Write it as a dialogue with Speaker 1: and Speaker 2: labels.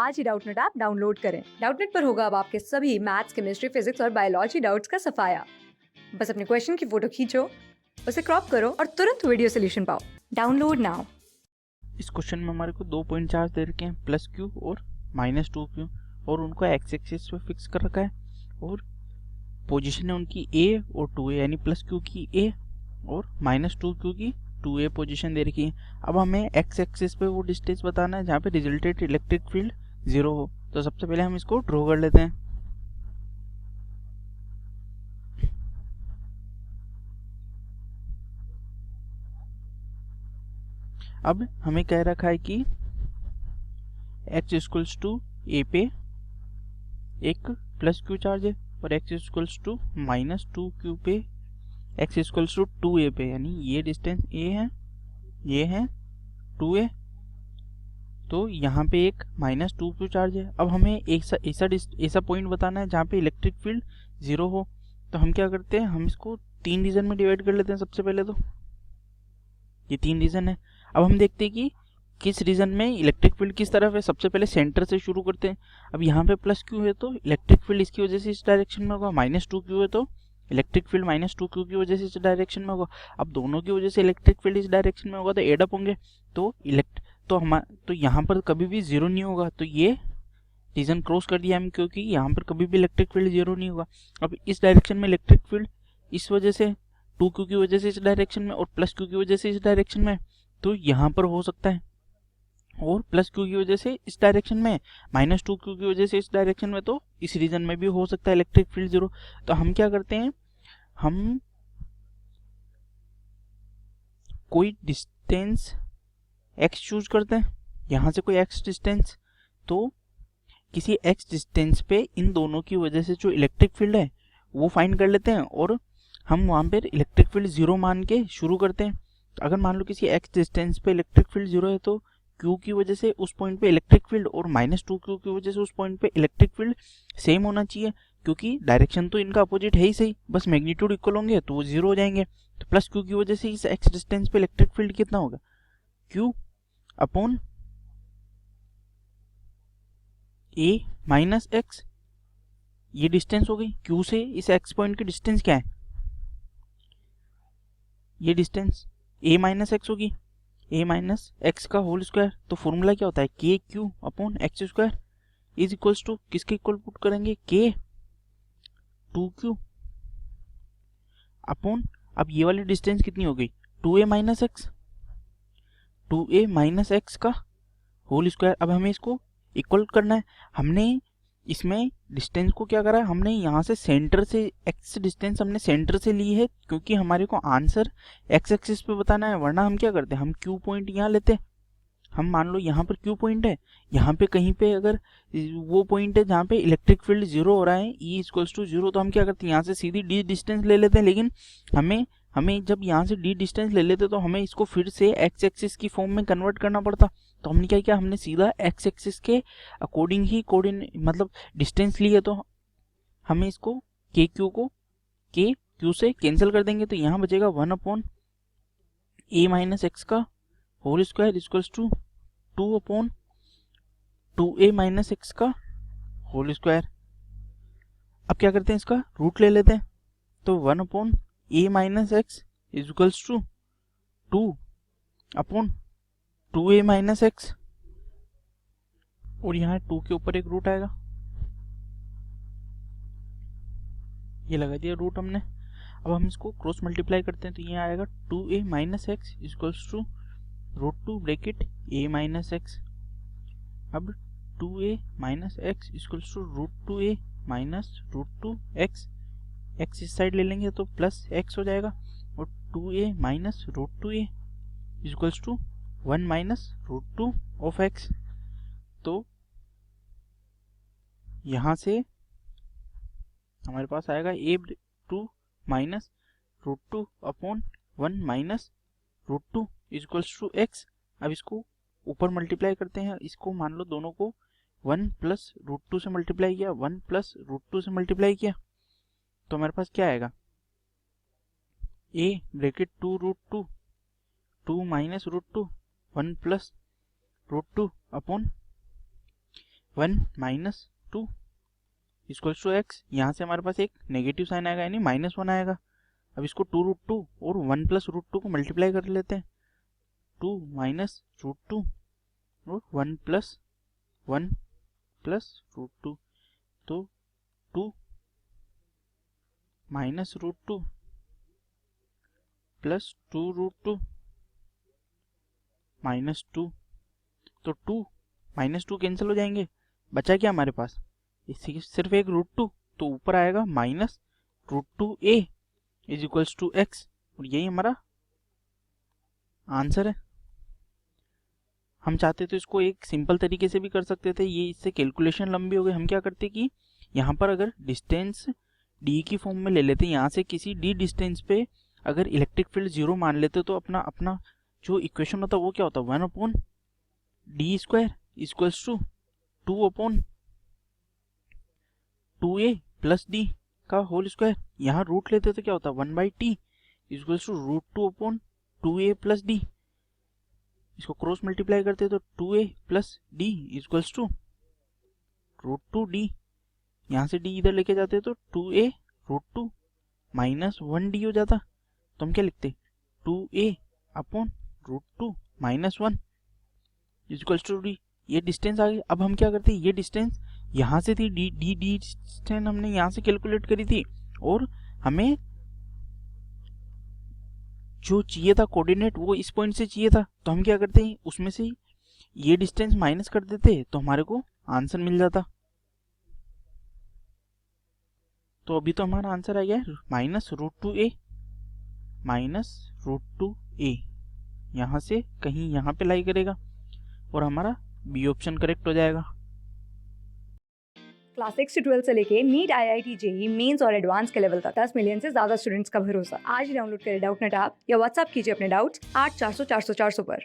Speaker 1: आज ही Doubtnut app download करें। Doubtnut पर होगा अब आपके सभी मैथ्स, केमिस्ट्री, फिजिक्स और बायोलॉजी डाउट्स का सफाया। बस अपने क्वेश्चन की फोटो खींचो, उसे क्रॉप करो और तुरंत वीडियो सोल्यूशन पाओ। Download now.
Speaker 2: इस क्वेश्चन में हमारे को 2 पॉइंट चार्ज दे रखे हैं, प्लस क्यू और माइनस 2 क्यू, और उनको एक्स एक्सिस पे फिक्स कर रखा है और पोजीशन है उनकी ए और 2a, यानी प्लस क्यू की ए और माइनस 2 क्यू की 2a पोजीशन दे रखी है। अब हमें एक्स एक्सिस पे वो डिस्टेंस बताना है जहाँ पे रिजल्टेड इलेक्ट्रिक फील्ड 0 हो। तो सबसे पहले हम इसको ड्रॉ कर लेते हैं। अब हमें कह रखा है कि x इक्वल्स टू ए पे एक प्लस क्यू चार्ज है और x equals to minus 2 Q पे x इक्वल्स टू 2a पे, यानी ये डिस्टेंस a है, ये है 2a, तो यहाँ पे एक माइनस 2 क्यू चार्ज है। अब हमें ऐसा पॉइंट बताना है जहाँ पे इलेक्ट्रिक फील्ड 0 हो। तो हम क्या करते हैं, हम इसको 3 रीजन में डिवाइड कर लेते हैं। सबसे पहले तो ये 3 रीजन है। अब हम देखते हैं कि किस रीजन में इलेक्ट्रिक फील्ड किस तरफ है। सबसे पहले सेंटर से शुरू करते हैं। अब यहाँ पे प्लस क्यू है तो इलेक्ट्रिक फील्ड इसकी वजह से इस डायरेक्शन में होगा, माइनस 2 क्यू है तो इलेक्ट्रिक फील्ड माइनस 2 क्यू की वजह से इस डायरेक्शन में होगा। अब दोनों की वजह से इलेक्ट्रिक फील्ड इस डायरेक्शन में होगा तो एड अप होंगे, तो यहाँ पर कभी भी 0 नहीं होगा। तो ये रीजन क्रॉस कर दिया हम, क्योंकि यहाँ पर कभी भी इलेक्ट्रिक फील्ड 0 नहीं होगा। अब इस डायरेक्शन में इलेक्ट्रिक फील्ड इस वजह से 2 क्यू की वजह से इस डायरेक्शन में और प्लस क्यू की वजह से इस डायरेक्शन में, तो यहाँ पर हो सकता है, और प्लस क्यू की वजह से इस डायरेक्शन में, माइनस 2 क्यू की वजह से इस डायरेक्शन में, तो इस रीजन में भी हो सकता है इलेक्ट्रिक फील्ड 0। तो हम क्या करते हैं, हम कोई डिस्टेंस x चूज करते हैं, यहाँ से कोई x डिस्टेंस, तो किसी x डिस्टेंस पे इन दोनों की वजह से जो इलेक्ट्रिक फील्ड है वो फाइंड कर लेते हैं और हम वहाँ पर इलेक्ट्रिक फील्ड 0 मान के शुरू करते हैं। तो अगर मान लो किसी x डिस्टेंस पे इलेक्ट्रिक फील्ड 0 है तो q की वजह से उस पॉइंट पे इलेक्ट्रिक फील्ड और माइनस 2 क्यू की वजह से उस पॉइंट पे इलेक्ट्रिक फील्ड सेम होना चाहिए, क्योंकि डायरेक्शन तो इनका अपोजिट है ही सही, बस मैग्नीट्यूड इक्वल होंगे तो वो 0 हो जाएंगे। तो प्लस क्यू की वजह से इस x डिस्टेंस पे इलेक्ट्रिक फील्ड कितना होगा, q upon a minus x. ये डिस्टेंस हो गई, q से इस x पॉइंट की डिस्टेंस क्या है, ये डिस्टेंस a माइनस एक्स होगी, a माइनस एक्स का होल स्क्वायर। तो फॉर्मूला क्या होता है, K Q upon X square is equals to किसके इक्वल पुट करेंगे, के 2 क्यू अपॉन, अब ये वाली डिस्टेंस कितनी हो गई, 2a minus x, 2a minus X का होल स्क्वायर। अब हमें इसको इक्वल करना है। हमने इसमें डिस्टेंस को क्या करा है, हमने यहाँ से सेंटर से एक्स डिस्टेंस हमने सेंटर से ली है, क्योंकि हमारे को आंसर एक्स एक्सिस पे बताना है। वरना हम क्या करते हैं, हम क्यू पॉइंट यहाँ लेते हैं। हम मान लो यहाँ पर क्यू पॉइंट है, यहाँ पे कहीं पे अगर वो पॉइंट है जहाँ पे इलेक्ट्रिक फील्ड 0 हो रहा है, ई इक्वल्स टू 0, तो हम क्या करते हैं, यहाँ से सीधी डी डिस्टेंस ले लेते हैं। लेकिन हमें हमें जब यहाँ से डी डिस्टेंस ले लेते तो हमें इसको फिर से एक्स एक्सिस की फॉर्म में कन्वर्ट करना पड़ता। तो हमने क्या किया, हमने सीधा एक्स एक्सिस के अकॉर्डिंग ही कोऑर्डिनेट मतलब डिस्टेंस ली है। तो हमें इसको के क्यू से कैंसिल कर देंगे, तो यहाँ बचेगा 1 अपॉन ए माइनस एक्स का whole square equals to 2 upon 2a minus X का होल स्क्वायर। अब क्या करते हैं, इसका रूट ले लेते हैं। तो 1 upon a minus X equals to 2 upon 2a minus X, और यहाँ 2 के ऊपर एक रूट आएगा, ये लगा दिया रूट हमने। अब हम इसको क्रॉस मल्टीप्लाई करते हैं, तो ये आएगा 2a minus X equals to √2 bracket a minus X. अब 2a minus X equals to √2a minus √2 X, X इस साइड ले लेंगे तो प्लस एक्स हो जाएगा, और 2a minus √2a equals to 1 minus √2 of X. तो यहाँ से हमारे पास आएगा a2 minus √2 upon 1 minus √2 equals to X. अब इसको ऊपर मल्टीप्लाई करते हैं, इसको मान लो दोनों को 1 प्लस √2 से मल्टीप्लाई किया, 1 प्लस √2 से मल्टीप्लाई किया, तो हमारे पास क्या आएगा, a bracket 2 √2 2 minus √2 1 plus √2 upon 1 minus 2 equals to X. यहाँ से हमारे पास एक नेगेटिव साइन आएगा यानी -1 आएगा। अब इसको 2√2 और 1 प्लस √2 को मल्टीप्लाई कर लेते हैं। 2 माइनस √2 और 1 प्लस √2, तो 2 माइनस √2 प्लस 2√2 -2, तो 2 -2 कैंसिल हो जाएंगे। बचा क्या हमारे पास, इसी सिर्फ एक √2, तो ऊपर आएगा -√2a is equals to x, और यही हमारा आंसर है। हम चाहते तो इसको एक सिंपल तरीके से भी कर सकते थे, ये इससे कैलकुलेशन लंबी हो गई। हम क्या करते कि यहाँ पर अगर डिस्टेंस d की फॉर्म में ले लेते, यहाँ से किसी d डिस्टेंस पे अगर इलेक्ट्रिक फील्ड 0 मान लेते तो अपना जो इक्वेशन होता वो क्या होता, 1/d² equals to 2/2a plus d का होल स्क्वायर। यहाँ रूट लेते तो क्या होता, 1/t equals to √2/2a plus d। इसको क्रॉस मल्टीप्लाई करते तो 2a plus d equals to √2d। यहाँ से d इधर लेके जाते तो 2a √2 माइनस 1d हो जाता। तो हम क्या लिखते, 2a/√2 minus 1 equals to d। ये डिस्टेंस आ गई। अब हम क्या करते, ये डिस्टेंस यहाँ से थी, d डिस्टेंस हमने यहाँ से कैलकुलेट करी थी, और हमें जो चाहिए था कोऑर्डिनेट वो इस पॉइंट से चाहिए था। तो हम क्या करते हैं, उसमें से ये डिस्टेंस माइनस कर देते तो हमारे को आंसर मिल जाता। तो अभी तो हमारा आंसर आ गया -√2a। यहाँ से कहीं यहाँ पे लाई करेगा और हमारा बी ऑप्शन करेक्ट हो जाएगा।
Speaker 1: क्लास 6 से 12 से लेके नीट, IIT, JEE मेंस और एडवांस के लेवल तक 10 मिलियन से ज्यादा स्टूडेंट्स का भरोसा। आज ही डाउनलोड करें डाउटनेट ऐप या व्हाट्सएप कीजिए अपने डाउट्स 8400 400 400 पर।